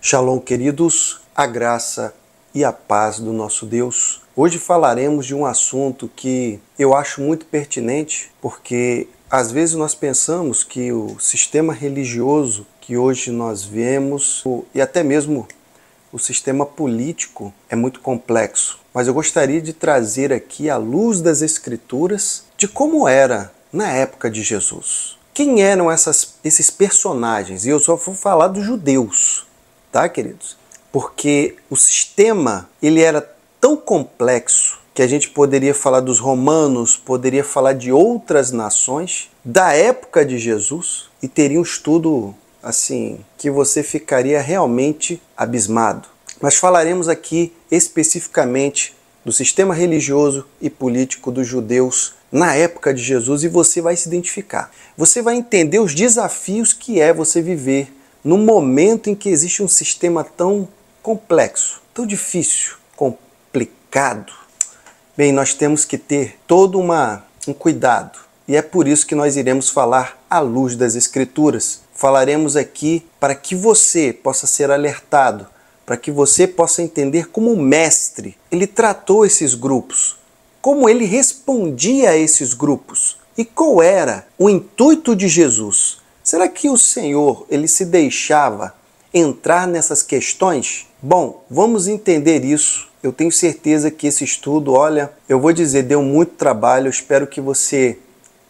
Shalom, queridos, a graça e a paz do nosso Deus. Hoje falaremos de um assunto que eu acho muito pertinente, porque às vezes nós pensamos que o sistema religioso que hoje nós vemos, e até mesmo o sistema político, é muito complexo. Mas eu gostaria de trazer aqui, à luz das Escrituras, de como era na época de Jesus. Quem eram esses personagens? E eu só vou falar dos judeus, tá, queridos? Porque o sistema, ele era tão complexo que a gente poderia falar dos romanos, poderia falar de outras nações da época de Jesus e teria um estudo assim que você ficaria realmente abismado. Mas falaremos aqui especificamente do sistema religioso e político dos judeus na época de Jesus e você vai se identificar. Você vai entender os desafios que é você viver no momento em que existe um sistema tão complexo, tão difícil, complicado. Bem, nós temos que ter todo um cuidado e é por isso que nós iremos falar à luz das Escrituras. Falaremos aqui para que você possa ser alertado, para que você possa entender como o mestre, ele tratou esses grupos, como ele respondia a esses grupos e qual era o intuito de Jesus. Será que o Senhor ele se deixava entrar nessas questões? Bom, vamos entender isso. Eu tenho certeza que esse estudo, olha, eu vou dizer, deu muito trabalho. Eu espero que você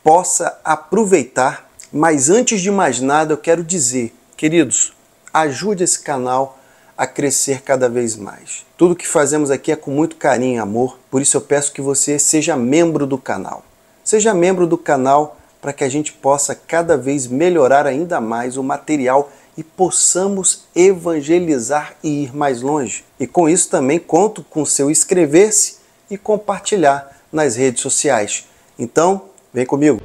possa aproveitar. Mas antes de mais nada, eu quero dizer, queridos, ajude esse canal a crescer cada vez mais. Tudo que fazemos aqui é com muito carinho e amor, por isso eu peço que você seja membro do canal. Seja membro do canal para que a gente possa cada vez melhorar ainda mais o material e possamos evangelizar e ir mais longe. E com isso também conto com seu inscrever-se e compartilhar nas redes sociais. Então, vem comigo.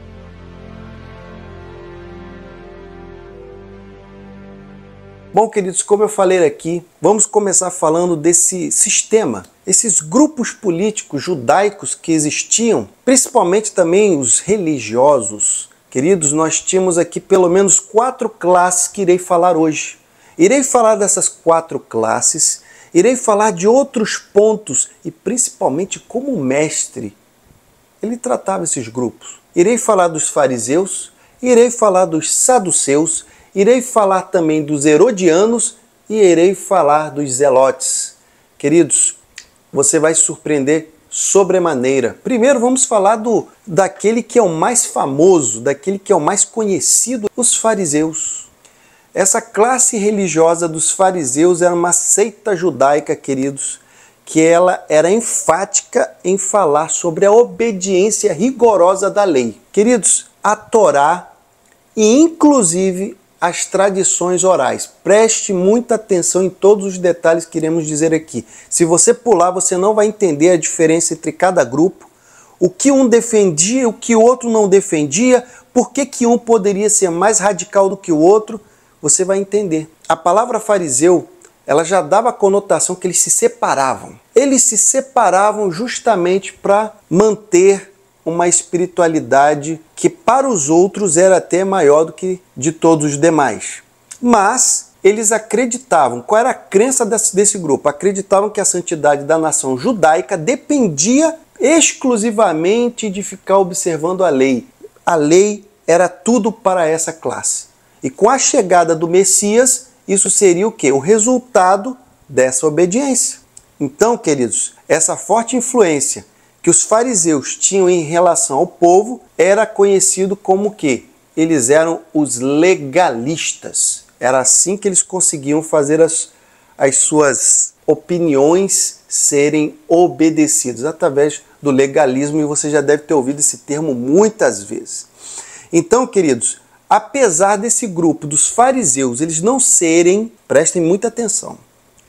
Bom, queridos, como eu falei aqui, vamos começar falando desse sistema, esses grupos políticos judaicos que existiam, principalmente também os religiosos. Queridos, nós tínhamos aqui pelo menos 4 classes que irei falar hoje. Irei falar dessas 4 classes, irei falar de outros pontos e principalmente como o mestre, ele tratava esses grupos. Irei falar dos fariseus, irei falar dos saduceus, irei falar também dos herodianos e irei falar dos zelotes. Queridos, você vai se surpreender sobremaneira. Primeiro vamos falar daquele que é o mais famoso, daquele que é o mais conhecido, os fariseus. Essa classe religiosa dos fariseus era uma seita judaica, queridos, que ela era enfática em falar sobre a obediência rigorosa da lei. Queridos, a Torá e inclusive as tradições orais. Preste muita atenção em todos os detalhes que iremos dizer aqui. Se você pular, você não vai entender a diferença entre cada grupo, o que um defendia, o que o outro não defendia, por que um poderia ser mais radical do que o outro, você vai entender. A palavra fariseu, ela já dava a conotação que eles se separavam. Eles se separavam justamente para manter uma espiritualidade que para os outros era até maior do que de todos os demais. Mas eles acreditavam, qual era a crença desse grupo? Acreditavam que a santidade da nação judaica dependia exclusivamente de ficar observando a lei. A lei era tudo para essa classe. E com a chegada do Messias, isso seria o quê? O resultado dessa obediência. Então, queridos, essa forte influência que os fariseus tinham em relação ao povo era conhecido como que eles eram os legalistas. Era assim que eles conseguiam fazer as suas opiniões serem obedecidas, através do legalismo, e você já deve ter ouvido esse termo muitas vezes. Então, queridos, apesar desse grupo dos fariseus, eles não serem, prestem muita atenção,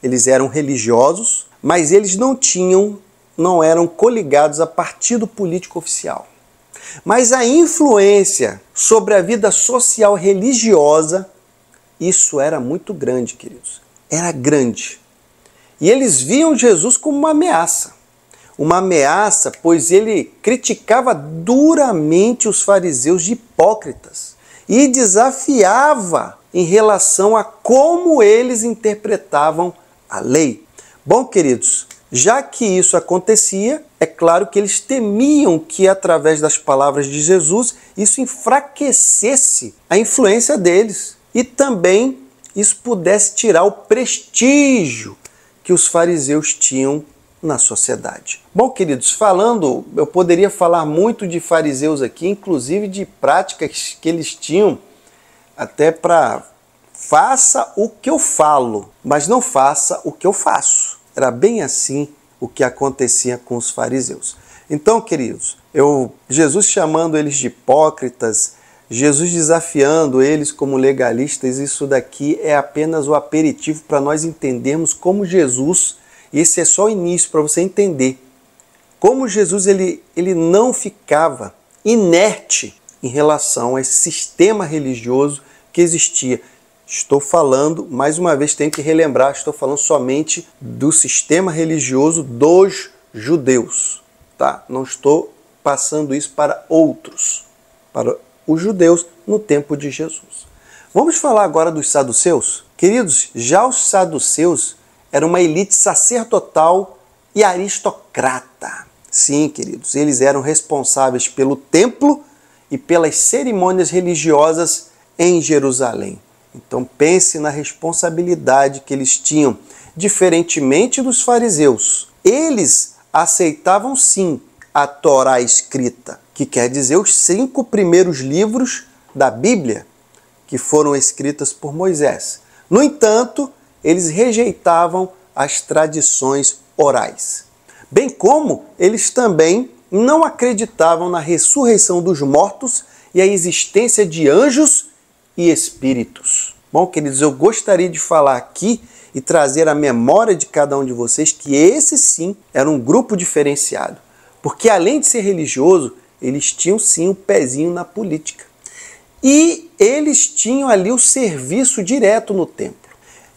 eles eram religiosos, mas eles não eram coligados a partido político oficial. Mas a influência sobre a vida social religiosa, isso era muito grande, queridos. Era grande. E eles viam Jesus como uma ameaça. Uma ameaça, pois ele criticava duramente os fariseus de hipócritas. e desafiava em relação a como eles interpretavam a lei. Bom, queridos, já que isso acontecia, é claro que eles temiam que, através das palavras de Jesus, isso enfraquecesse a influência deles e também isso pudesse tirar o prestígio que os fariseus tinham na sociedade. Bom, queridos, eu poderia falar muito de fariseus aqui, inclusive de práticas que eles tinham até para faça o que eu falo, mas não faça o que eu faço. Era bem assim o que acontecia com os fariseus. Então, queridos, Jesus chamando eles de hipócritas, Jesus desafiando eles como legalistas, isso daqui é apenas o aperitivo para nós entendermos como Jesus, e esse é só o início para você entender, como Jesus ele não ficava inerte em relação a esse sistema religioso que existia. Estou falando, mais uma vez tenho que relembrar, estou falando somente do sistema religioso dos judeus, tá? Não estou passando isso para outros, para os judeus no tempo de Jesus. Vamos falar agora dos saduceus? Queridos, já os saduceus eram uma elite sacerdotal e aristocrata. Sim, queridos, eles eram responsáveis pelo templo e pelas cerimônias religiosas em Jerusalém. Então pense na responsabilidade que eles tinham. Diferentemente dos fariseus, eles aceitavam sim a Torá escrita, que quer dizer os 5 primeiros livros da Bíblia, que foram escritas por Moisés. No entanto, eles rejeitavam as tradições orais. Bem como eles também não acreditavam na ressurreição dos mortos e a existência de anjos e espíritos. Bom, queridos, eu gostaria de falar aqui e trazer à memória de cada um de vocês que esse sim era um grupo diferenciado. Porque além de ser religioso, eles tinham sim um pezinho na política. E eles tinham ali o serviço direto no templo.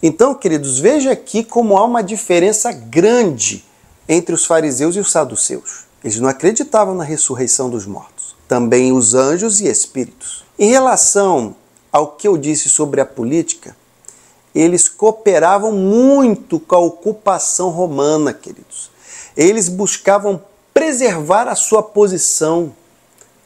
Então, queridos, veja aqui como há uma diferença grande entre os fariseus e os saduceus. Eles não acreditavam na ressurreição dos mortos. Também os anjos e espíritos. Em relação ao que eu disse sobre a política, eles cooperavam muito com a ocupação romana, queridos. Eles buscavam preservar a sua posição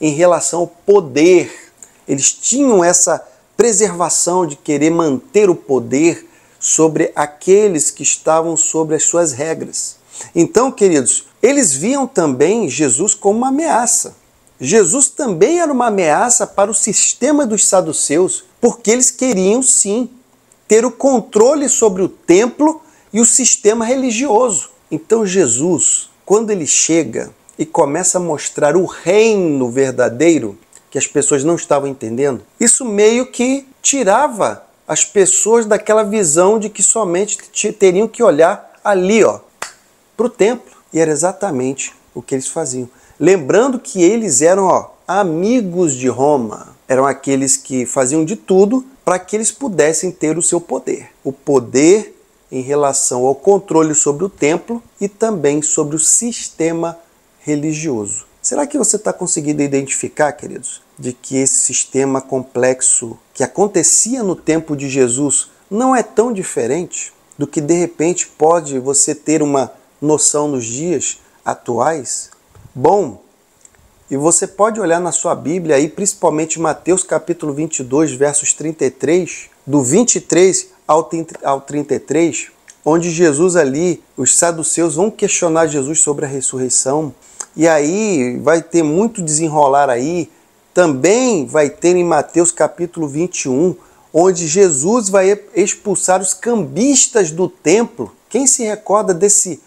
em relação ao poder. Eles tinham essa preservação de querer manter o poder sobre aqueles que estavam sobre as suas regras. Então, queridos, eles viam também Jesus como uma ameaça. Jesus também era uma ameaça para o sistema dos saduceus, porque eles queriam sim ter o controle sobre o templo e o sistema religioso. Então Jesus, quando ele chega e começa a mostrar o reino verdadeiro, que as pessoas não estavam entendendo, isso meio que tirava as pessoas daquela visão de que somente teriam que olhar ali, para o templo. E era exatamente o que eles faziam. Lembrando que eles eram amigos de Roma, eram aqueles que faziam de tudo para que eles pudessem ter o seu poder. O poder em relação ao controle sobre o templo e também sobre o sistema religioso. Será que você está conseguindo identificar, queridos, de que esse sistema complexo que acontecia no tempo de Jesus não é tão diferente do que de repente pode você ter uma noção nos dias atuais? Bom, e você pode olhar na sua Bíblia aí, principalmente Mateus capítulo 22, versos 33, do 23 ao 33, onde Jesus ali, os saduceus vão questionar Jesus sobre a ressurreição, e aí vai ter muito desenrolar aí. Também vai ter em Mateus capítulo 21, onde Jesus vai expulsar os cambistas do templo. Quem se recorda desse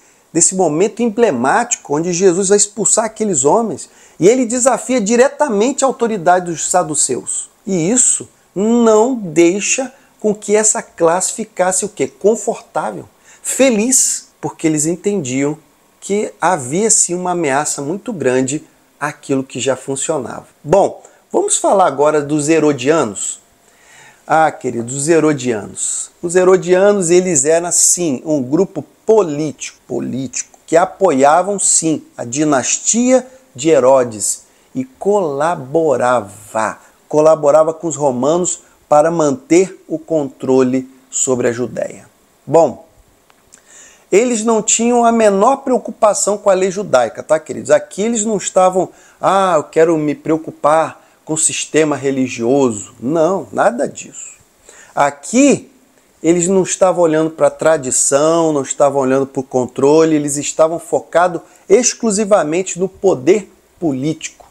momento emblemático, onde Jesus vai expulsar aqueles homens? E ele desafia diretamente a autoridade dos saduceus. E isso não deixa com que essa classe ficasse o quê? Confortável, feliz, porque eles entendiam que havia sim uma ameaça muito grande àquilo que já funcionava. Bom, vamos falar agora dos herodianos. Queridos, os herodianos. Os herodianos, eles eram sim um grupo político que apoiavam sim a dinastia de Herodes e colaborava colaborava com os romanos para manter o controle sobre a Judéia. Bom, eles não tinham a menor preocupação com a lei judaica, tá, queridos? Aqui eles não estavam, eu quero me preocupar com o sistema religioso. Não, nada disso. Aqui eles não estavam olhando para a tradição, não estavam olhando para o controle, eles estavam focados exclusivamente no poder político.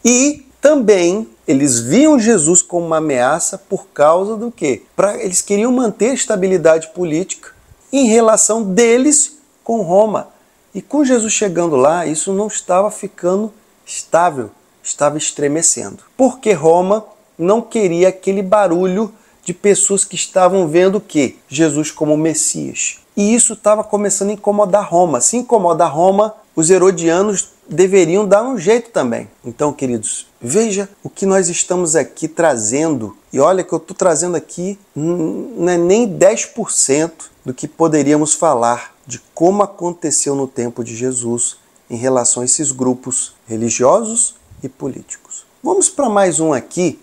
E também eles viam Jesus como uma ameaça por causa do quê? Eles queriam manter a estabilidade política em relação deles com Roma. E com Jesus chegando lá, isso não estava ficando estável, estava estremecendo. Porque Roma não queria aquele barulho de pessoas que estavam vendo o quê? Jesus como Messias. E isso estava começando a incomodar Roma. Se incomodar Roma, os herodianos deveriam dar um jeito também. Então, queridos, veja o que nós estamos aqui trazendo. E olha que eu estou trazendo aqui não é nem 10% do que poderíamos falar de como aconteceu no tempo de Jesus em relação a esses grupos religiosos e políticos. Vamos para mais um aqui.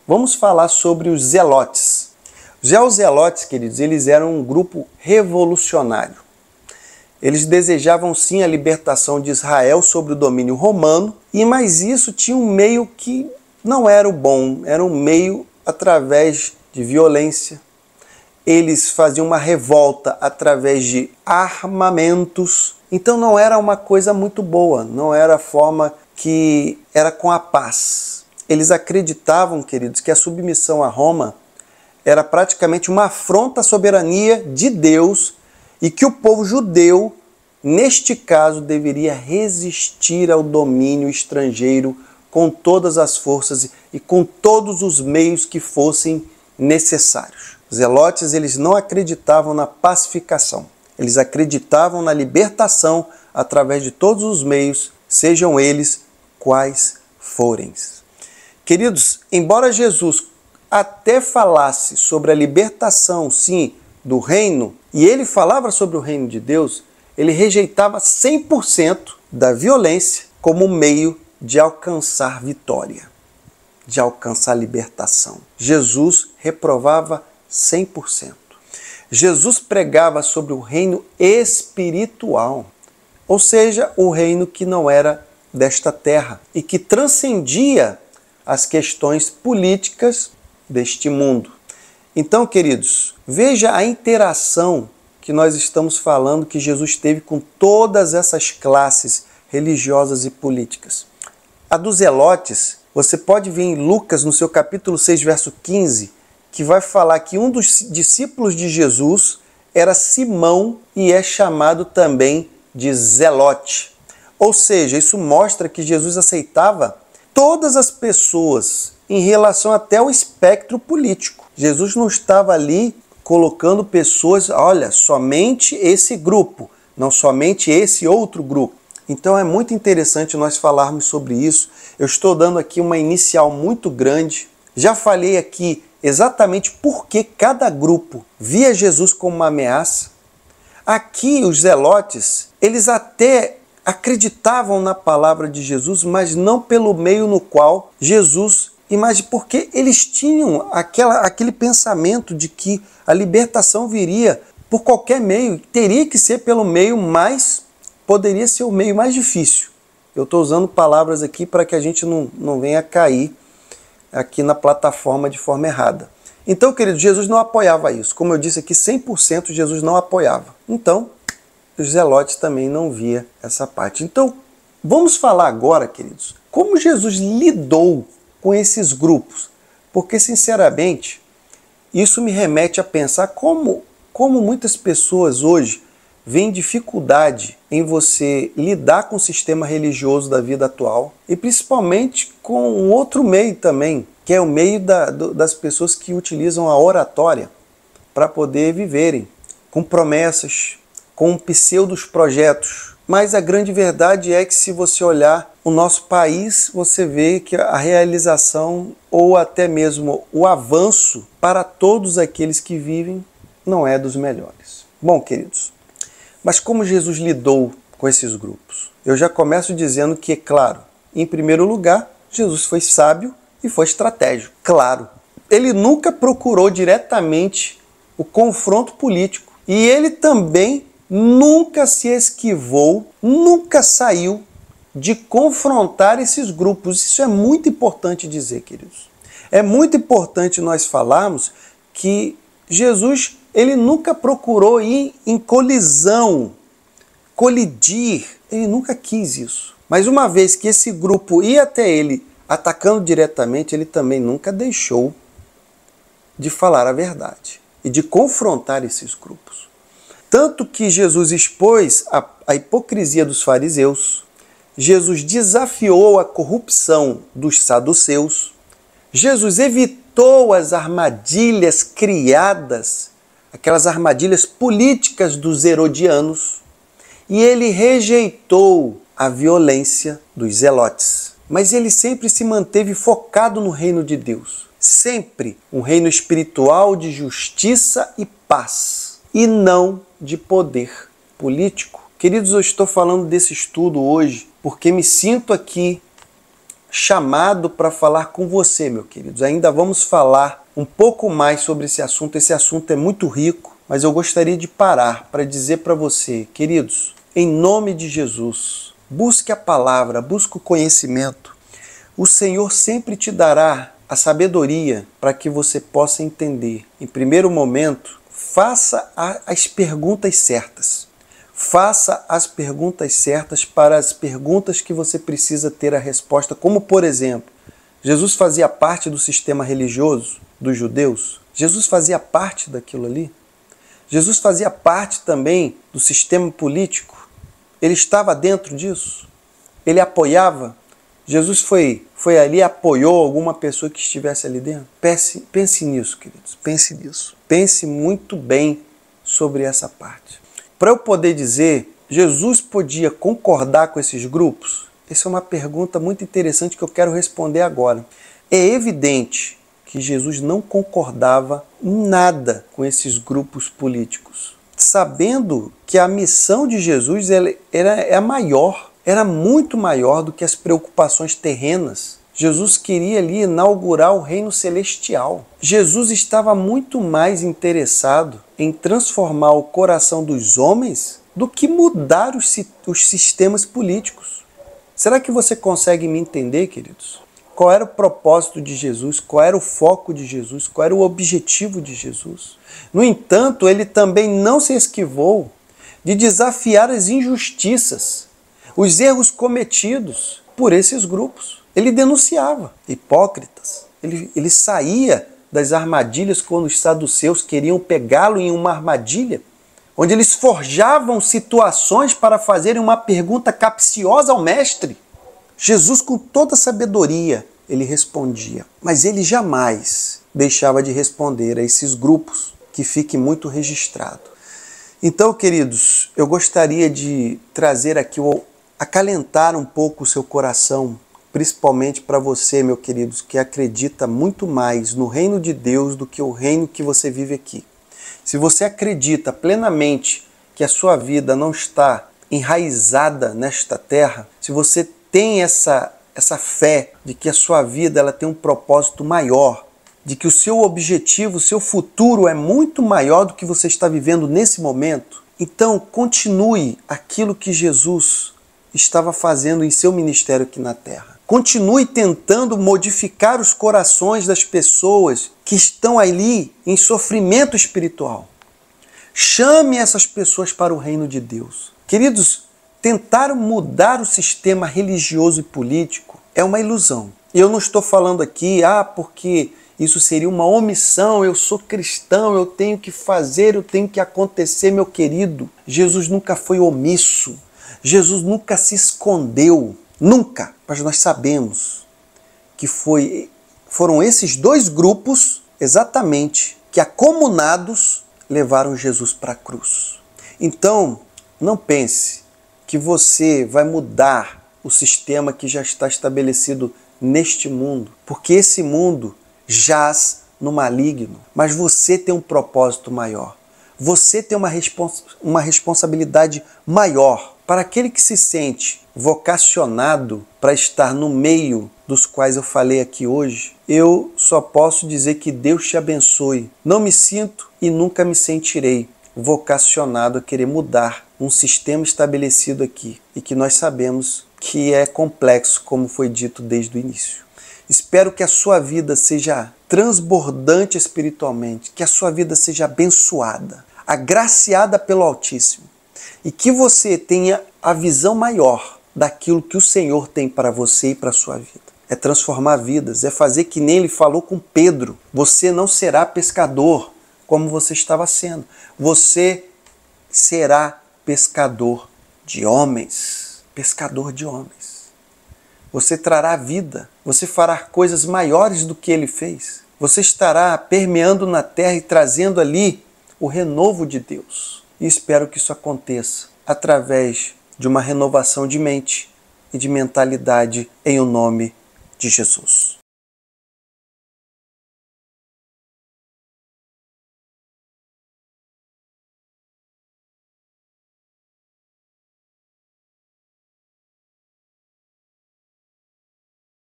Vamos falar sobre os zelotes. Os zelotes, queridos, eles eram um grupo revolucionário. Eles desejavam sim a libertação de Israel sobre o domínio romano, mas isso tinha um meio que não era o bom, era um meio através de violência. Eles faziam uma revolta através de armamentos, então não era uma coisa muito boa, não era a forma que era com a paz. Eles acreditavam, queridos, que a submissão a Roma era praticamente uma afronta à soberania de Deus e que o povo judeu, neste caso, deveria resistir ao domínio estrangeiro com todas as forças e com todos os meios que fossem necessários. Os zelotes, eles não acreditavam na pacificação. Eles acreditavam na libertação através de todos os meios, sejam eles quais forem. Queridos, embora Jesus até falasse sobre a libertação, sim, do reino, e ele falava sobre o reino de Deus, ele rejeitava 100% da violência como meio de alcançar vitória, de alcançar libertação. Jesus reprovava 100%. Jesus pregava sobre o reino espiritual, ou seja, o reino que não era desta terra e que transcendia as questões políticas deste mundo. Então, queridos, veja a interação que nós estamos falando que Jesus teve com todas essas classes religiosas e políticas. A dos zelotes, você pode ver em Lucas, no seu capítulo 6, verso 15, que vai falar que um dos discípulos de Jesus era Simão e é chamado também de zelote. Ou seja, isso mostra que Jesus aceitava todas as pessoas em relação até ao espectro político. Jesus não estava ali colocando pessoas, olha, somente esse grupo, não somente esse outro grupo. Então é muito interessante nós falarmos sobre isso. Eu estou dando aqui uma inicial muito grande. Já falei aqui exatamente por que cada grupo via Jesus como uma ameaça. Aqui os zelotes, eles até acreditavam na palavra de Jesus, mas não pelo meio no qual Jesus imagina, porque eles tinham aquele pensamento de que a libertação viria por qualquer meio, teria que ser pelo meio mais, poderia ser o meio mais difícil. Eu estou usando palavras aqui para que a gente não venha cair aqui na plataforma de forma errada. Então, querido, Jesus não apoiava isso. Como eu disse aqui, 100% Jesus não apoiava. Então, os zelotes também não via essa parte. Então, vamos falar agora, queridos, como Jesus lidou com esses grupos. Porque, sinceramente, isso me remete a pensar como muitas pessoas hoje veem dificuldade em você lidar com o sistema religioso da vida atual e principalmente com um outro meio também, que é o meio das pessoas que utilizam a oratória para poder viverem com promessas, com pseudos projetos. Mas a grande verdade é que se você olhar o nosso país, você vê que a realização ou até mesmo o avanço para todos aqueles que vivem não é dos melhores. Bom, queridos, mas como Jesus lidou com esses grupos? Eu já começo dizendo que, é claro, em primeiro lugar, Jesus foi sábio e foi estratégico, claro. Ele nunca procurou diretamente o confronto político. E ele também nunca se esquivou, nunca saiu de confrontar esses grupos. Isso é muito importante dizer, queridos. É muito importante nós falarmos que Jesus, ele nunca procurou ir em colisão, colidir. Ele nunca quis isso. Mas uma vez que esse grupo ia até ele atacando diretamente, ele também nunca deixou de falar a verdade e de confrontar esses grupos. Tanto que Jesus expôs a hipocrisia dos fariseus, Jesus desafiou a corrupção dos saduceus, Jesus evitou as armadilhas criadas, aquelas armadilhas políticas dos herodianos, e ele rejeitou a violência dos zelotes. Mas ele sempre se manteve focado no reino de Deus. Sempre um reino espiritual de justiça e paz, e não de poder político. Queridos, eu estou falando desse estudo hoje porque me sinto aqui chamado para falar com você, meu queridos. Ainda vamos falar um pouco mais sobre esse assunto. Esse assunto é muito rico, mas eu gostaria de parar para dizer para você, queridos, em nome de Jesus, busque a palavra, busque o conhecimento. O Senhor sempre te dará a sabedoria para que você possa entender. Em primeiro momento, faça as perguntas certas. Faça as perguntas certas para as perguntas que você precisa ter a resposta. Como, por exemplo, Jesus fazia parte do sistema religioso dos judeus? Jesus fazia parte daquilo ali? Jesus fazia parte também do sistema político? Ele estava dentro disso? Ele apoiava? Jesus foi ali e apoiou alguma pessoa que estivesse ali dentro? Pense nisso, queridos. Pense nisso. Pense muito bem sobre essa parte. Para eu poder dizer, Jesus podia concordar com esses grupos? Essa é uma pergunta muito interessante que eu quero responder agora. É evidente que Jesus não concordava em nada com esses grupos políticos, sabendo que a missão de Jesus era maior. Era muito maior do que as preocupações terrenas. Jesus queria ali inaugurar o reino celestial. Jesus estava muito mais interessado em transformar o coração dos homens do que mudar os sistemas políticos. Será que você consegue me entender, queridos? Qual era o propósito de Jesus? Qual era o foco de Jesus? Qual era o objetivo de Jesus? No entanto, ele também não se esquivou de desafiar as injustiças, os erros cometidos por esses grupos. Ele denunciava hipócritas. Ele saía das armadilhas quando os saduceus queriam pegá-lo em uma armadilha, onde eles forjavam situações para fazerem uma pergunta capciosa ao mestre. Jesus, com toda sabedoria, ele respondia, mas ele jamais deixava de responder a esses grupos, que fique muito registrado. Então, queridos, eu gostaria de trazer aqui, acalentar um pouco o seu coração, principalmente para você, meu queridos, que acredita muito mais no reino de Deus do que o reino que você vive aqui. Se você acredita plenamente que a sua vida não está enraizada nesta terra, se você tem essa fé de que a sua vida ela tem um propósito maior, de que o seu objetivo, o seu futuro é muito maior do que você está vivendo nesse momento, então continue aquilo que Jesus estava fazendo em seu ministério aqui na terra. Continue tentando modificar os corações das pessoas que estão ali em sofrimento espiritual. Chame essas pessoas para o reino de Deus. Queridos, tentar mudar o sistema religioso e político é uma ilusão. E eu não estou falando aqui, porque isso seria uma omissão, eu sou cristão, eu tenho que fazer, eu tenho que acontecer, meu querido. Jesus nunca foi omisso. Jesus nunca se escondeu, nunca, mas nós sabemos que foram esses dois grupos, exatamente, que acomunados levaram Jesus para a cruz. Então, não pense que você vai mudar o sistema que já está estabelecido neste mundo, porque esse mundo jaz no maligno, mas você tem um propósito maior. Você tem uma responsabilidade maior. Para aquele que se sente vocacionado para estar no meio dos quais eu falei aqui hoje, eu só posso dizer que Deus te abençoe. Não me sinto e nunca me sentirei vocacionado a querer mudar um sistema estabelecido aqui e que nós sabemos que é complexo, como foi dito desde o início. Espero que a sua vida seja transbordante espiritualmente, que a sua vida seja abençoada, agraciada pelo Altíssimo e que você tenha a visão maior daquilo que o Senhor tem para você e para a sua vida. É transformar vidas, é fazer que nem ele falou com Pedro. Você não será pescador como você estava sendo. Você será pescador de homens. Pescador de homens. Você trará vida. Você fará coisas maiores do que ele fez. Você estará permeando na terra e trazendo ali o renovo de Deus. E espero que isso aconteça através de uma renovação de mente e de mentalidade em o nome de Jesus.